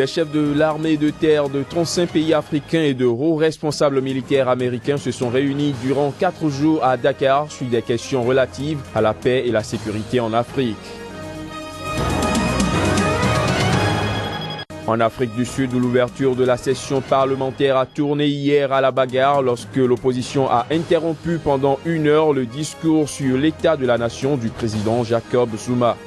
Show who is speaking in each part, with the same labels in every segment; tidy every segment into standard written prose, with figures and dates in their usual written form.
Speaker 1: Les chefs de l'armée de terre de 35 pays africains et de hauts responsables militaires américains se sont réunis durant 4 jours à Dakar sur des questions relatives à la paix et la sécurité en Afrique. En Afrique du Sud, où l'ouverture de la session parlementaire a tourné hier à la bagarre lorsque l'opposition a interrompu pendant 1 heure le discours sur l'état de la nation du président Jacob Zuma.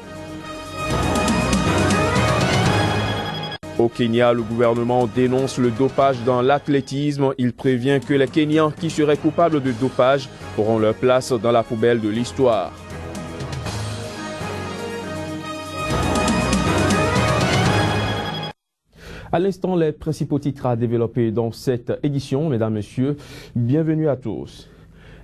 Speaker 1: Au Kenya, le gouvernement dénonce le dopage dans l'athlétisme. Il prévient que les Kenyans qui seraient coupables de dopage auront leur place dans la poubelle de l'histoire. À l'instant, les principaux titres à développer dans cette édition, mesdames, messieurs, bienvenue à tous.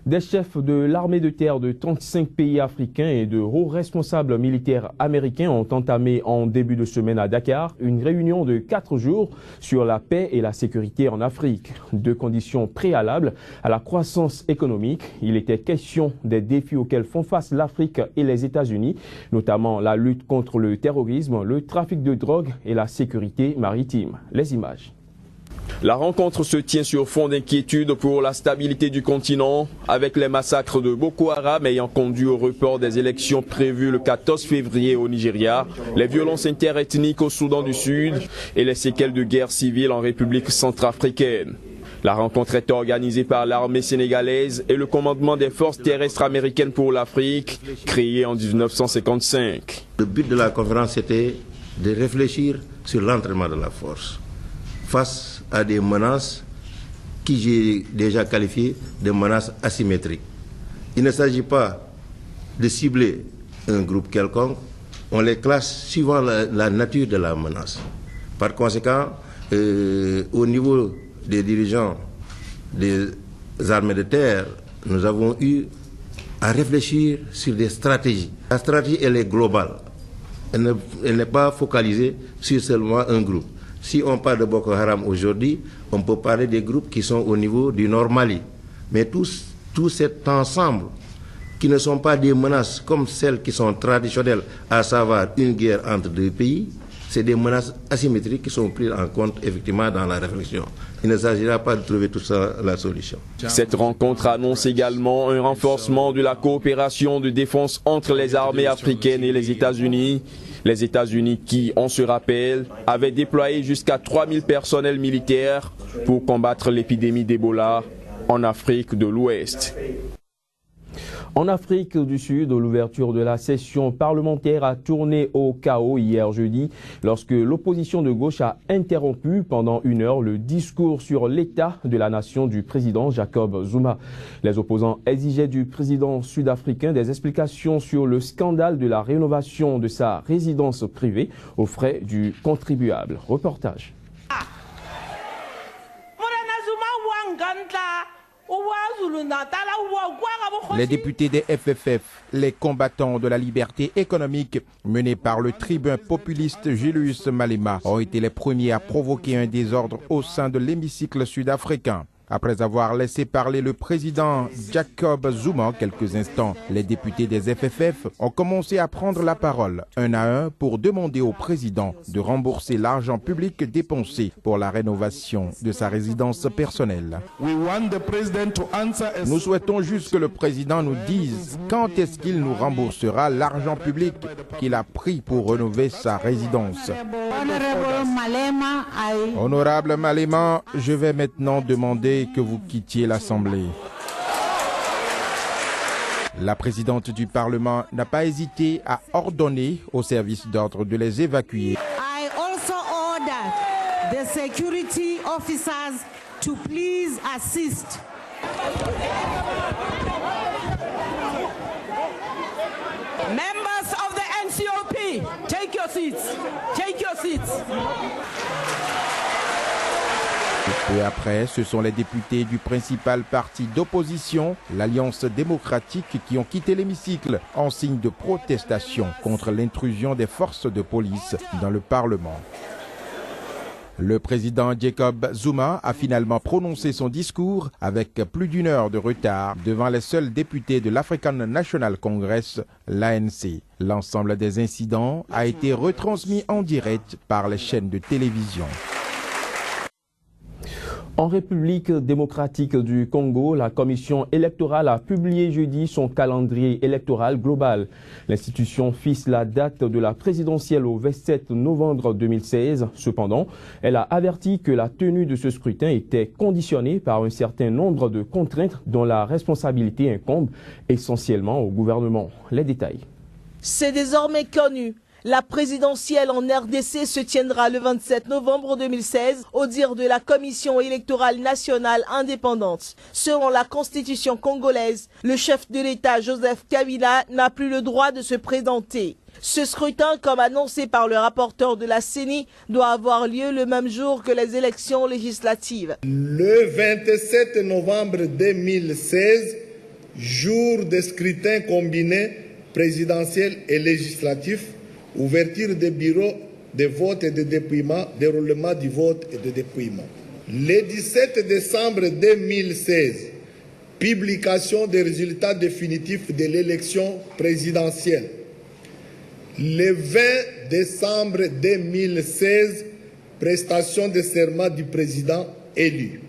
Speaker 1: Des chefs de l'armée de terre de 35 pays africains et de hauts responsables militaires américains ont entamé en début de semaine à Dakar une réunion de 4 jours sur la paix et la sécurité en Afrique. 2 conditions préalables à la croissance économique. Il était question des défis auxquels font face l'Afrique et les États-Unis, notamment la lutte contre le terrorisme, le trafic de drogue et la sécurité maritime. Les images. La rencontre se tient sur fond d'inquiétude pour la stabilité du continent, avec les massacres de Boko Haram ayant conduit au report des élections prévues le 14 février au Nigeria, les violences interethniques au Soudan du Sud et les séquelles de guerre civile en République centrafricaine. La rencontre est organisée par l'armée sénégalaise et le commandement des forces terrestres américaines pour l'Afrique, créé en 1955.
Speaker 2: Le but de la conférence était de réfléchir sur l'entraînement de la force face à des menaces qui j'ai déjà qualifiées de menaces asymétriques. Il ne s'agit pas de cibler un groupe quelconque, on les classe suivant la nature de la menace. Par conséquent, au niveau des dirigeants des armées de terre, nous avons eu à réfléchir sur des stratégies. La stratégie, elle est globale. Elle n'est pas focalisée sur seulement un groupe. Si on parle de Boko Haram aujourd'hui, on peut parler des groupes qui sont au niveau du Nord Mali. Mais tout cet ensemble, qui ne sont pas des menaces comme celles qui sont traditionnelles, à savoir une guerre entre 2 pays, c'est des menaces asymétriques qui sont prises en compte effectivement dans la réflexion. Il ne s'agira pas de trouver tout ça la solution.
Speaker 1: Cette rencontre annonce également un renforcement de la coopération de défense entre les armées africaines et les États-Unis. Les États-Unis qui, on se rappelle, avaient déployé jusqu'à 3000 personnels militaires pour combattre l'épidémie d'Ebola en Afrique de l'Ouest. En Afrique du Sud, l'ouverture de la session parlementaire a tourné au chaos hier jeudi lorsque l'opposition de gauche a interrompu pendant 1 heure le discours sur l'état de la nation du président Jacob Zuma. Les opposants exigeaient du président sud-africain des explications sur le scandale de la rénovation de sa résidence privée aux frais du contribuable. Reportage.
Speaker 3: Les députés des FFF, les combattants de la liberté économique menés par le tribun populiste Julius Malema, ont été les premiers à provoquer un désordre au sein de l'hémicycle sud-africain. Après avoir laissé parler le président Jacob Zuma quelques instants, les députés des FFF ont commencé à prendre la parole un à un pour demander au président de rembourser l'argent public dépensé pour la rénovation de sa résidence personnelle. Nous souhaitons juste que le président nous dise quand est-ce qu'il nous remboursera l'argent public qu'il a pris pour rénover sa résidence. Honorable Malema, je vais maintenant demander que vous quittiez l'Assemblée. La présidente du Parlement n'a pas hésité à ordonner au service d'ordre de les évacuer.
Speaker 4: I also order the security officers to please assist. Members of the NCOP, take your seats. Take your seats.
Speaker 3: Peu après, ce sont les députés du principal parti d'opposition, l'Alliance démocratique, qui ont quitté l'hémicycle en signe de protestation contre l'intrusion des forces de police dans le Parlement. Le président Jacob Zuma a finalement prononcé son discours avec plus d'1 heure de retard devant les seuls députés de l'African National Congress, l'ANC. L'ensemble des incidents a été retransmis en direct par les chaînes de télévision.
Speaker 1: En République démocratique du Congo, la commission électorale a publié jeudi son calendrier électoral global. L'institution fixe la date de la présidentielle au 27 novembre 2016. Cependant, elle a averti que la tenue de ce scrutin était conditionnée par un certain nombre de contraintes dont la responsabilité incombe essentiellement au gouvernement. Les détails.
Speaker 5: C'est désormais connu. La présidentielle en RDC se tiendra le 27 novembre 2016 au dire de la Commission électorale nationale indépendante. Selon la constitution congolaise, le chef de l'État Joseph Kabila n'a plus le droit de se présenter. Ce scrutin, comme annoncé par le rapporteur de la CENI, doit avoir lieu le même jour que les élections législatives.
Speaker 6: Le 27 novembre 2016, jour des scrutins combinés présidentiel et législatif, ouverture des bureaux de vote et de dépouillement, déroulement du vote et de dépouillement. Le 17 décembre 2016, publication des résultats définitifs de l'élection présidentielle. Le 20 décembre 2016, prestation de serment du président élu.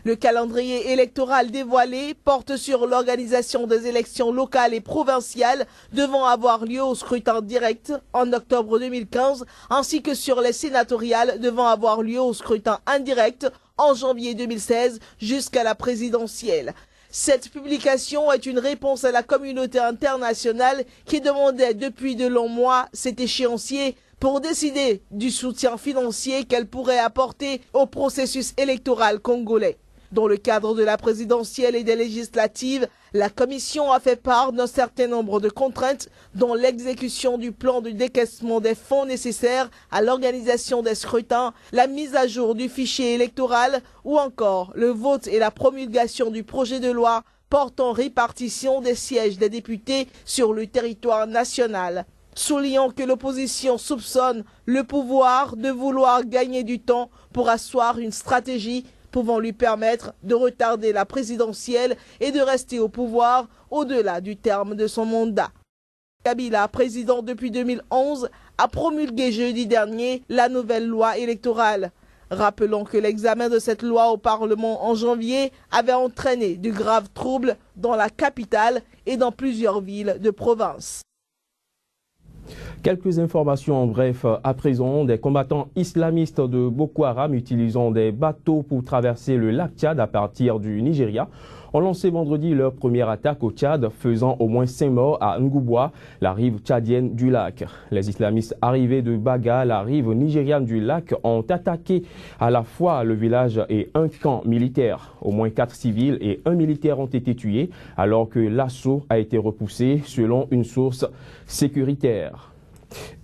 Speaker 5: Le calendrier électoral dévoilé porte sur l'organisation des élections locales et provinciales devant avoir lieu au scrutin direct en octobre 2015, ainsi que sur les sénatoriales devant avoir lieu au scrutin indirect en janvier 2016 jusqu'à la présidentielle. Cette publication est une réponse à la communauté internationale qui demandait depuis de longs mois cet échéancier pour décider du soutien financier qu'elle pourrait apporter au processus électoral congolais. Dans le cadre de la présidentielle et des législatives, la Commission a fait part d'un certain nombre de contraintes, dont l'exécution du plan de décaissement des fonds nécessaires à l'organisation des scrutins, la mise à jour du fichier électoral ou encore le vote et la promulgation du projet de loi portant répartition des sièges des députés sur le territoire national. Soulignant que l'opposition soupçonne le pouvoir de vouloir gagner du temps pour asseoir une stratégie pouvant lui permettre de retarder la présidentielle et de rester au pouvoir au-delà du terme de son mandat. Kabila, président depuis 2011, a promulgué jeudi dernier la nouvelle loi électorale. Rappelons que l'examen de cette loi au Parlement en janvier avait entraîné de graves troubles dans la capitale et dans plusieurs villes de province.
Speaker 1: Quelques informations en bref à présent. Des combattants islamistes de Boko Haram utilisant des bateaux pour traverser le lac Tchad à partir du Nigeria ont lancé vendredi leur première attaque au Tchad, faisant au moins 5 morts à Ngouboua, la rive tchadienne du lac. Les islamistes arrivés de Baga, la rive nigériane du lac, ont attaqué à la fois le village et un camp militaire. Au moins 4 civils et 1 militaire ont été tués, alors que l'assaut a été repoussé selon une source sécuritaire.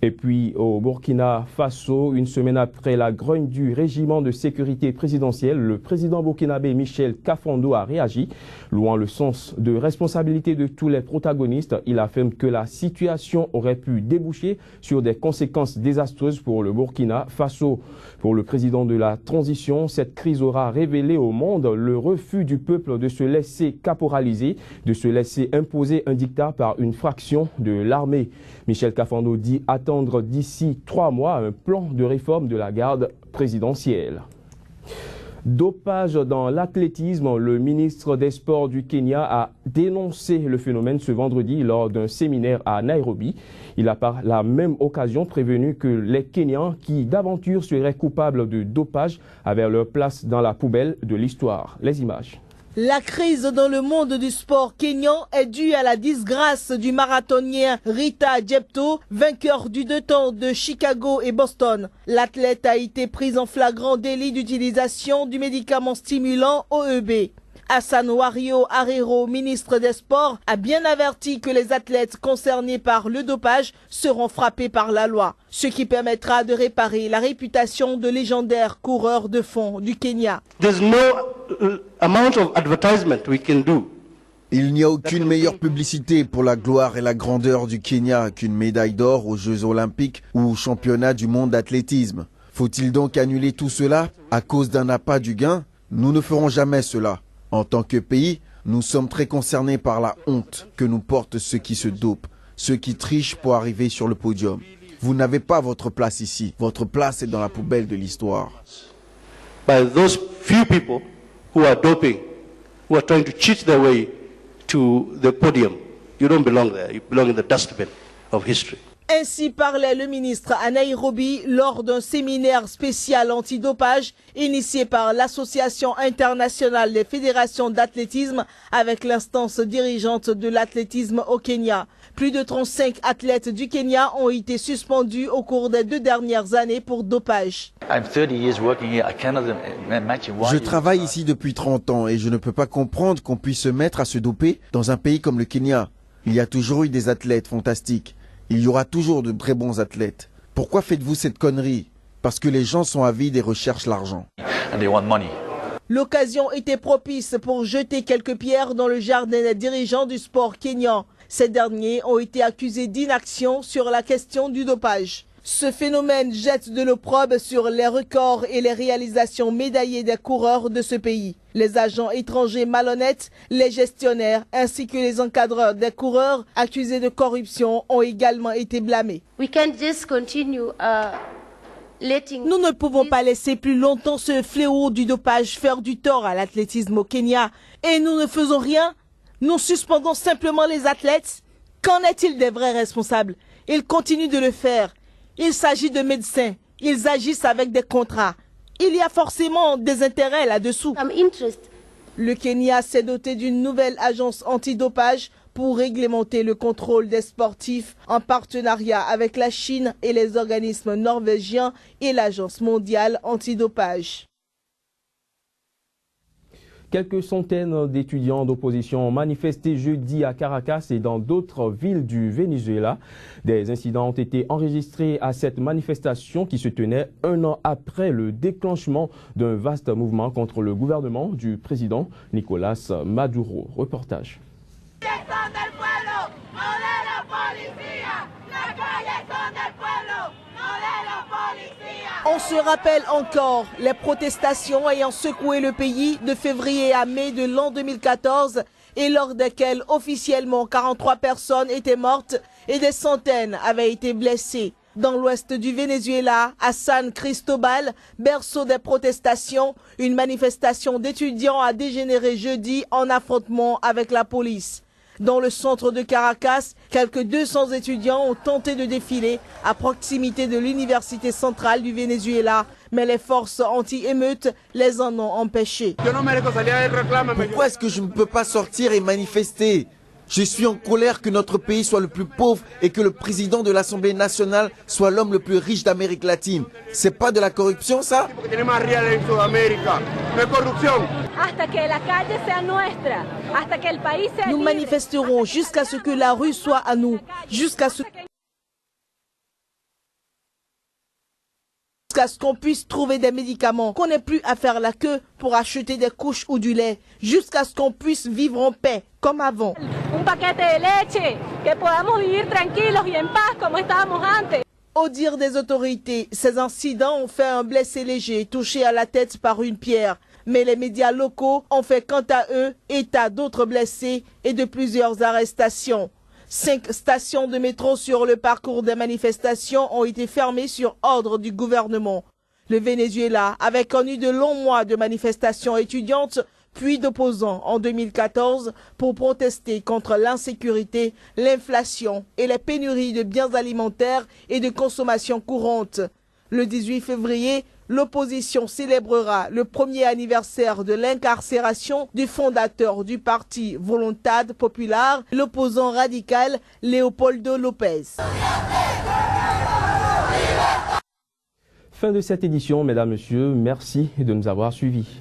Speaker 1: Et puis au Burkina Faso, une semaine après la grogne du régiment de sécurité présidentielle, le président burkinabé Michel Kafando a réagi, louant le sens de responsabilité de tous les protagonistes. Il affirme que la situation aurait pu déboucher sur des conséquences désastreuses pour le Burkina Faso. Pour le président de la transition, cette crise aura révélé au monde le refus du peuple de se laisser caporaliser, de se laisser imposer un dictat par une fraction de l'armée. Michel Kafando dit attendre d'ici 3 mois un plan de réforme de la garde présidentielle. Dopage dans l'athlétisme, le ministre des Sports du Kenya a dénoncé le phénomène ce vendredi lors d'un séminaire à Nairobi. Il a par la même occasion prévenu que les Kenyans qui d'aventure seraient coupables de dopage avaient leur place dans la poubelle de l'histoire. Les images.
Speaker 5: La crise dans le monde du sport kényan est due à la disgrâce du marathonien Rita Jepto, vainqueur du 2 temps de Chicago et Boston. L'athlète a été prise en flagrant délit d'utilisation du médicament stimulant OEB. Hassan Wario Arero, ministre des Sports, a bien averti que les athlètes concernés par le dopage seront frappés par la loi, ce qui permettra de réparer la réputation de légendaires coureurs de fond du Kenya.
Speaker 7: Il n'y a aucune meilleure publicité pour la gloire et la grandeur du Kenya qu'une médaille d'or aux Jeux Olympiques ou aux Championnats du monde d'athlétisme. Faut-il donc annuler tout cela à cause d'un appât du gain? Nous ne ferons jamais cela. En tant que pays, nous sommes très concernés par la honte que nous portent ceux qui se dopent, ceux qui trichent pour arriver sur le podium. Vous n'avez pas votre place ici. Votre place est dans la poubelle de l'histoire.
Speaker 8: By those few people who are doping, who are trying to cheat their way to the podium. You don't belong there. You belong in the dustbin of history.
Speaker 5: Ainsi parlait le ministre à Nairobi lors d'un séminaire spécial antidopage initié par l'Association internationale des fédérations d'athlétisme avec l'instance dirigeante de l'athlétisme au Kenya. Plus de 35 athlètes du Kenya ont été suspendus au cours des 2 dernières années pour dopage.
Speaker 7: Je travaille ici depuis 30 ans et je ne peux pas comprendre qu'on puisse se mettre à se doper dans un pays comme le Kenya. Il y a toujours eu des athlètes fantastiques. Il y aura toujours de très bons athlètes. Pourquoi faites-vous cette connerie? Parce que les gens sont avides et recherchent l'argent.
Speaker 5: L'occasion était propice pour jeter quelques pierres dans le jardin des dirigeants du sport kényan. Ces derniers ont été accusés d'inaction sur la question du dopage. Ce phénomène jette de l'opprobre sur les records et les réalisations médaillées des coureurs de ce pays. Les agents étrangers malhonnêtes, les gestionnaires ainsi que les encadreurs des coureurs accusés de corruption ont également été blâmés. Nous ne pouvons pas laisser plus longtemps ce fléau du dopage faire du tort à l'athlétisme au Kenya. Et nous ne faisons rien. Nous suspendons simplement les athlètes. Qu'en est-il des vrais responsables? Ils continuent de le faire. Il s'agit de médecins. Ils agissent avec des contrats. Il y a forcément des intérêts là-dessous. Le Kenya s'est doté d'une nouvelle agence antidopage pour réglementer le contrôle des sportifs en partenariat avec la Chine et les organismes norvégiens et l'Agence mondiale antidopage.
Speaker 1: Quelques centaines d'étudiants d'opposition ont manifesté jeudi à Caracas et dans d'autres villes du Venezuela. Des incidents ont été enregistrés à cette manifestation qui se tenait 1 an après le déclenchement d'un vaste mouvement contre le gouvernement du président Nicolás Maduro. Reportage.
Speaker 5: On se rappelle encore les protestations ayant secoué le pays de février à mai de l'an 2014 et lors desquelles officiellement 43 personnes étaient mortes et des centaines avaient été blessées. Dans l'ouest du Venezuela, à San Cristobal, berceau des protestations, une manifestation d'étudiants a dégénéré jeudi en affrontement avec la police. Dans le centre de Caracas, quelques 200 étudiants ont tenté de défiler à proximité de l'université centrale du Venezuela, mais les forces anti-émeutes les en ont empêchés.
Speaker 7: Pourquoi est-ce que je ne peux pas sortir et manifester? Je suis en colère que notre pays soit le plus pauvre et que le président de l'Assemblée nationale soit l'homme le plus riche d'Amérique latine. C'est pas de la corruption, ça?
Speaker 5: Nous manifesterons jusqu'à ce que la rue soit à nous, jusqu'à ce qu'on puisse trouver des médicaments, qu'on n'ait plus à faire la queue pour acheter des couches ou du lait, jusqu'à ce qu'on puisse vivre en paix, comme avant. Au dire des autorités, ces incidents ont fait un blessé léger, touché à la tête par une pierre. Mais les médias locaux ont fait quant à eux état d'autres blessés et de plusieurs arrestations. 5 stations de métro sur le parcours des manifestations ont été fermées sur ordre du gouvernement. Le Venezuela avait connu de longs mois de manifestations étudiantes, puis d'opposants en 2014 pour protester contre l'insécurité, l'inflation et les pénuries de biens alimentaires et de consommation courante. Le 18 février, l'opposition célébrera le 1er anniversaire de l'incarcération du fondateur du parti Voluntad Popular, l'opposant radical Leopoldo López.
Speaker 1: Fin de cette édition, mesdames, messieurs, merci de nous avoir suivis.